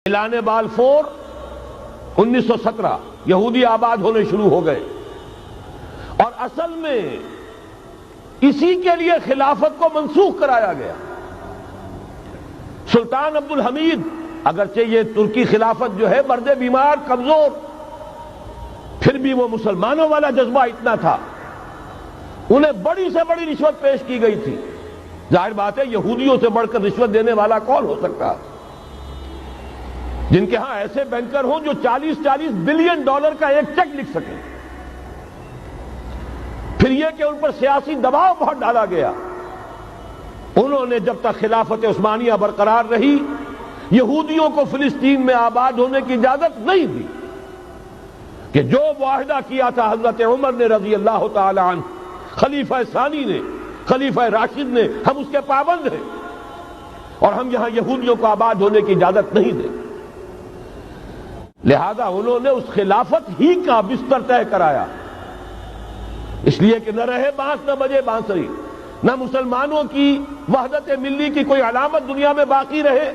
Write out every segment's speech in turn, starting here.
اعلان بالفور 1917 یہودی آباد ہونے شروع ہو گئے، اور اصل میں اسی کے لیے خلافت کو منسوخ کرایا گیا۔ سلطان عبد الحمید، اگرچہ یہ ترکی خلافت جو ہے مرد بیمار کمزور، پھر بھی وہ مسلمانوں والا جذبہ اتنا تھا، انہیں بڑی سے بڑی رشوت پیش کی گئی تھی۔ ظاہر بات ہے یہودیوں سے بڑھ کر رشوت دینے والا کون ہو سکتا، جن کے ہاں ایسے بینکر ہوں جو 40 بلین ڈالر کا ایک چیک لکھ سکیں۔ پھر یہ کہ ان پر سیاسی دباؤ بہت ڈالا گیا۔ انہوں نے جب تک خلافت عثمانیہ برقرار رہی، یہودیوں کو فلسطین میں آباد ہونے کی اجازت نہیں دی، کہ جو معاہدہ کیا تھا حضرت عمر نے رضی اللہ تعالی عنہ، خلیفہ ثانی نے، خلیفہ راشد نے، ہم اس کے پابند ہیں، اور ہم یہاں یہودیوں کو آباد ہونے کی اجازت نہیں دیں۔ لہذا انہوں نے اس خلافت ہی کا بستر طے کرایا، اس لیے کہ نہ رہے بانس نہ بجے بانسری، نہ مسلمانوں کی وحدت ملی کی کوئی علامت دنیا میں باقی رہے،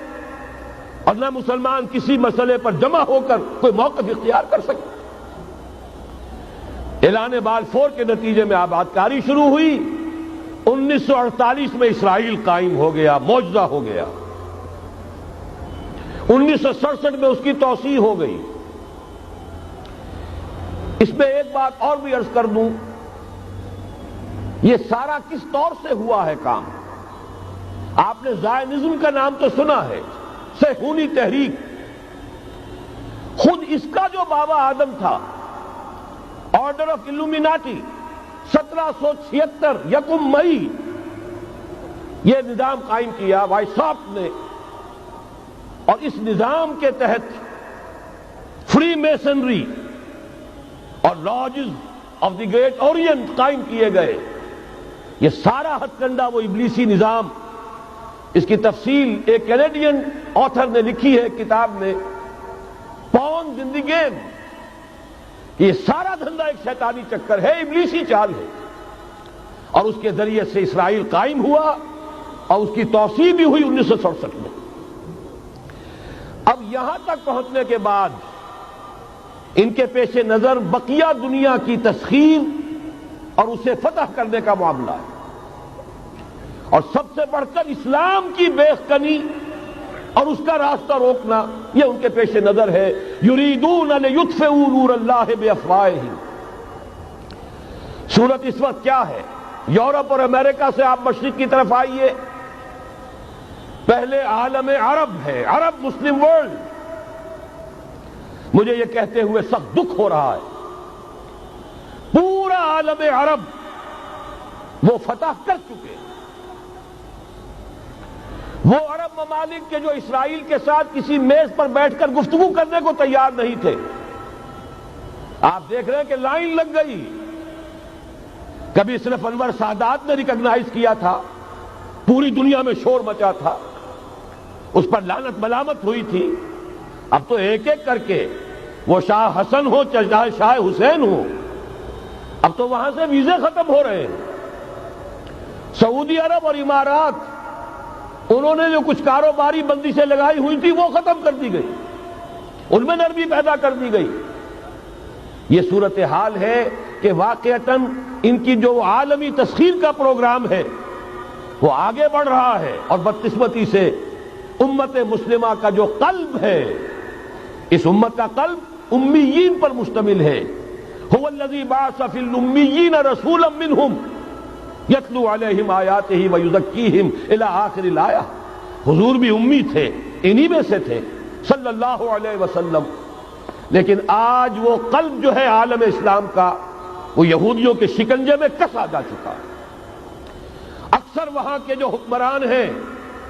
اور نہ مسلمان کسی مسئلے پر جمع ہو کر کوئی موقف اختیار کر سکے۔ اعلان بالفور کے نتیجے میں آباد کاری شروع ہوئی۔ 1948 میں اسرائیل قائم ہو گیا، معجزہ ہو گیا۔ 1967 میں اس کی توسیع ہو گئی۔ اس میں ایک بات اور بھی عرض کر دوں، یہ سارا کس طور سے ہوا ہے کام؟ آپ نے زائنزم کا نام تو سنا ہے، صہیونی تحریک۔ خود اس کا جو بابا آدم تھا، آرڈر آف الومیناٹی، 1776 یکم مئی یہ نظام قائم کیا وائساپ نے، اور اس نظام کے تحت فری میسنری اور lodges of the great Orient قائم کیے گئے۔ یہ سارا ہتھ کنڈا وہ ابلیسی نظام، اس کی تفصیل ایک کینیڈین آتھر نے لکھی ہے کتاب میں، پاونز ان دی گیم۔ یہ سارا دھندا ایک شیطانی چکر ہے، ابلیسی چال ہے، اور اس کے ذریعے سے اسرائیل قائم ہوا، اور اس کی توسیع بھی ہوئی 1967 میں۔ اب یہاں تک پہنچنے کے بعد ان کے پیش نظر بقیہ دنیا کی تسخیر اور اسے فتح کرنے کا معاملہ ہے، اور سب سے بڑھ کر اسلام کی بیخکنی اور اس کا راستہ روکنا، یہ ان کے پیش نظر ہے۔ یریدون لیطفئوا نور اللہ بافواہہم۔ صورت اس وقت کیا ہے؟ یورپ اور امریکہ سے آپ مشرق کی طرف آئیے، پہلے عالم عرب ہے، عرب مسلم ورلڈ۔ مجھے یہ کہتے ہوئے سخت دکھ ہو رہا ہے، پورا عالم عرب وہ فتح کر چکے، وہ عرب ممالک کے جو اسرائیل کے ساتھ کسی میز پر بیٹھ کر گفتگو کرنے کو تیار نہیں تھے۔ آپ دیکھ رہے ہیں کہ لائن لگ گئی۔ کبھی صرف انور سادات نے ریکگنائز کیا تھا، پوری دنیا میں شور مچا تھا، اس پر لعنت ملامت ہوئی تھی۔ اب تو ایک ایک کر کے، وہ شاہ حسن ہو چاہے شاہ حسین ہو، اب تو وہاں سے ویزے ختم ہو رہے ہیں۔ سعودی عرب اور امارات، انہوں نے جو کچھ کاروباری بندشیں لگائی ہوئی تھی وہ ختم کر دی گئی، ان میں نرمی پیدا کر دی گئی۔ یہ صورتحال ہے کہ واقعتاً ان کی جو عالمی تسخیر کا پروگرام ہے وہ آگے بڑھ رہا ہے، اور بدقسمتی سے امت مسلمہ کا جو قلب ہے، اس امت کا قلب امیین پر مشتمل ہے۔ هو الذی بعث فی الامیین رسولا منہم یتلو علیہم آیاتہ ویزکیہم الی آخر الآیہ۔ حضور بھی امی تھے، انہی میں سے تھے صلی اللہ علیہ وسلم۔ لیکن آج وہ قلب جو ہے عالم اسلام کا، وہ یہودیوں کے شکنجے میں کسا جا چکا ہے۔ اکثر وہاں کے جو حکمران ہیں،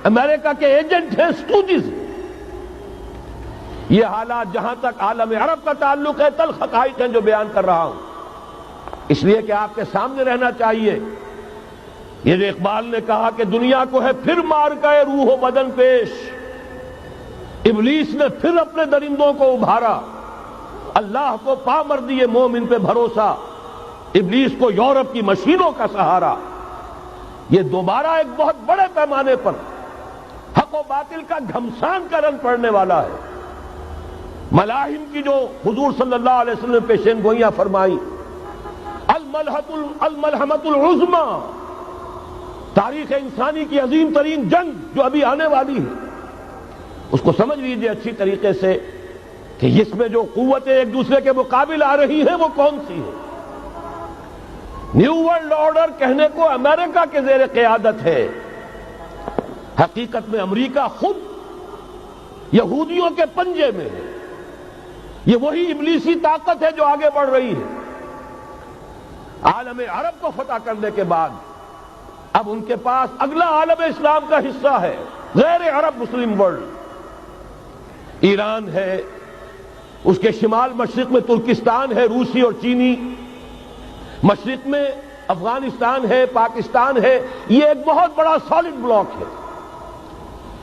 امریکہ کے ایجنٹ ہیں، سٹوجز۔ یہ حالات جہاں تک عالم عرب کا تعلق ہے، تلخ حقائق ہیں جو بیان کر رہا ہوں، اس لیے کہ آپ کے سامنے رہنا چاہیے۔ یہ جو اقبال نے کہا کہ دنیا کو ہے پھر مار کا روح و بدن پیش، ابلیس نے پھر اپنے درندوں کو ابھارا، اللہ کو پا مر دیے مومن پہ بھروسہ، ابلیس کو یورپ کی مشینوں کا سہارا۔ یہ دوبارہ ایک بہت بڑے پیمانے پر حق و باطل کا گھمسان کا رنگ پڑنے والا ہے۔ ملاحم کی جو حضور صلی اللہ علیہ وسلم نے پیشین گوئیاں فرمائی، الملحمۃ العظمی، تاریخ انسانی کی عظیم ترین جنگ جو ابھی آنے والی ہے، اس کو سمجھ لیجئے اچھی طریقے سے کہ اس میں جو قوتیں ایک دوسرے کے مقابل آ رہی ہیں وہ کون سی ہیں۔ نیو ورلڈ آرڈر کہنے کو امریکہ کے زیر قیادت ہے، حقیقت میں امریکہ خود یہودیوں کے پنجے میں ہے۔ یہ وہی ابلیسی طاقت ہے جو آگے بڑھ رہی ہے۔ عالم عرب کو فتح کرنے کے بعد اب ان کے پاس اگلا عالم اسلام کا حصہ ہے، غیر عرب مسلم ورلڈ۔ ایران ہے، اس کے شمال مشرق میں ترکستان ہے، روسی اور چینی، مشرق میں افغانستان ہے، پاکستان ہے۔ یہ ایک بہت بڑا سالڈ بلاک ہے۔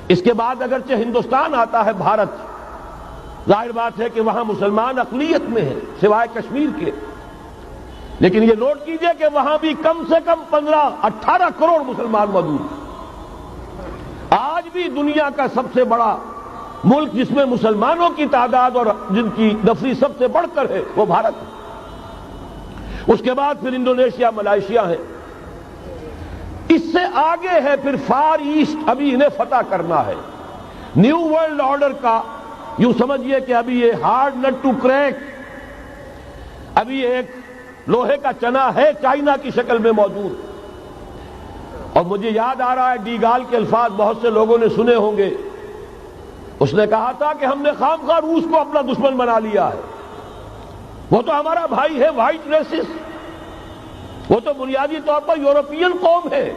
اس کے بعد اگرچہ ہندوستان آتا ہے، بھارت، ظاہر بات ہے کہ وہاں مسلمان اقلیت میں ہیں سوائے کشمیر کے، لیکن یہ نوٹ کیجئے کہ وہاں بھی کم سے کم 15-18 کروڑ مسلمان موجود ہیں۔ آج بھی دنیا کا سب سے بڑا ملک جس میں مسلمانوں کی تعداد اور جن کی نفری سب سے بڑھ کر ہے وہ بھارت ہے۔ اس کے بعد پھر انڈونیشیا، ملائیشیا ہے، اس سے آگے ہے پھر فار ایسٹ، ابھی انہیں فتح کرنا ہے۔ نیو ورلڈ آرڈر کا یوں سمجھیے کہ ابھی یہ ہارڈ نٹ ٹو کریک، ابھی ایک لوہے کا چنا ہے چائنا کی شکل میں موجود۔ اور مجھے یاد آ رہا ہے ڈی گال کے الفاظ بہت سے لوگوں نے سنے ہوں گے، اس نے کہا تھا کہ ہم نے خامخواہ روس کو اپنا دشمن بنا لیا ہے، وہ تو ہمارا بھائی ہے، وائٹ ریسس، وہ تو بنیادی طور پر یورپین قوم ہے۔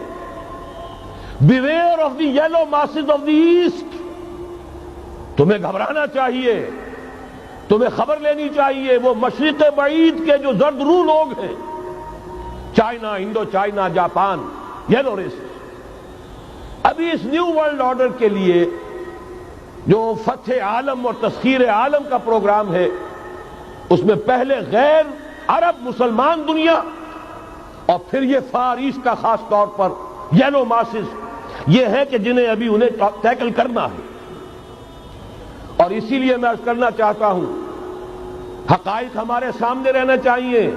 Beware of the yellow masses of the East, تمہیں گھبرانا چاہیے، تمہیں خبر لینی چاہیے۔ وہ مشرق بعید کے جو زرد رو لوگ ہیں، China, Indo China, Japan, yellow races, ابھی اس نیو ورلڈ آرڈر کے لیے جو فتح عالم اور تسخیر عالم کا پروگرام ہے، اس میں پہلے غیر عرب مسلمان دنیا اور پھر یہ فار ایسٹ کا خاص طور پر یلو ماسز، یہ ہے کہ جنہیں ابھی انہیں ٹیکل کرنا ہے۔ اور اسی لیے میں عرض کرنا چاہتا ہوں، حقائق ہمارے سامنے رہنا چاہیے۔